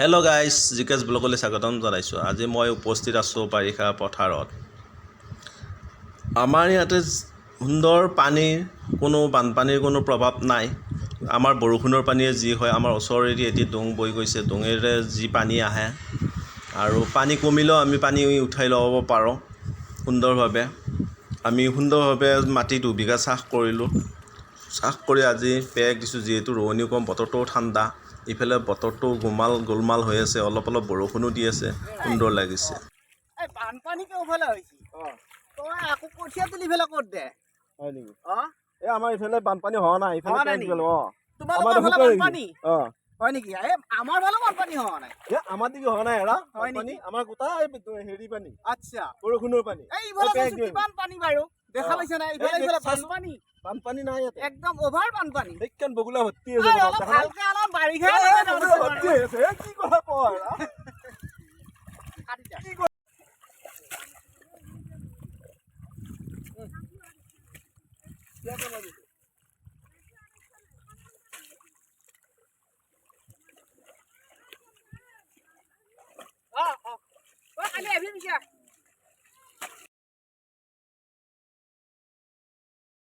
Hello' guys, জিকেছ ব্লগলৈ স্বাগতম জনাইছোঁ। আজি মই উপস্থিত আছোঁ বাৰিষা পথাৰত। আমাৰ ইয়াতে সুন্দৰ পানীৰ বানপানীৰ কোনো প্ৰভাৱ নাই। আমাৰ বৰষুণৰ পানীয়ে যি হয়, আমাৰ ওচৰেদি এটি ডোং বৈ গৈছে, ডোঙেৰে যি পানী আহে আৰু পানী কমিলেও আমি পানী উঠাই ল'ব পাৰোঁ সুন্দৰভাৱে। আমি সুন্দৰভাৱে মাটি দুবিঘা চাহ কৰিলোঁ। চাহ কৰি আজি পেক দিছোঁ, যিহেতু ৰোৱনী কম, বতৰটোও ঠাণ্ডা। ইফালে বতৰটো গোলমাল হৈ আছে, অলপ অলপ বৰষুণো দি আছে, সুন্দৰ লাগিছে। বানপানী কেওফালে হৈছে? তই আকৌ কঠীয়া তুলি ফেলে ক'ত দে? হয় নেকি? আমাৰ ইফালে বানপানী হোৱা নাই। তোমালোকৰ ফালে বানপানী হয় নেকি? আমাৰ ফালে বানপানী হোৱা নাই। আমাৰ দিকে হোৱা নাই এৰা হয় নেকি? আমাৰ গোটাই হেৰি পানী, আচ্ছা, বৰষুণৰ পানী। এইফালে কিমান পানী বাৰু দেখা পাইছা নাই? ইফালে বানপানী, বানপানী নাই ইয়াতে, একদম অভাৰ বানপানী। সেইখন বগুলা ভৰ্তি আছে। অলপ ভালকে অলপ বাৰিষা ভৰ্তি হৈ আছে। কি কথা কয় কালি আহিবি পিছে।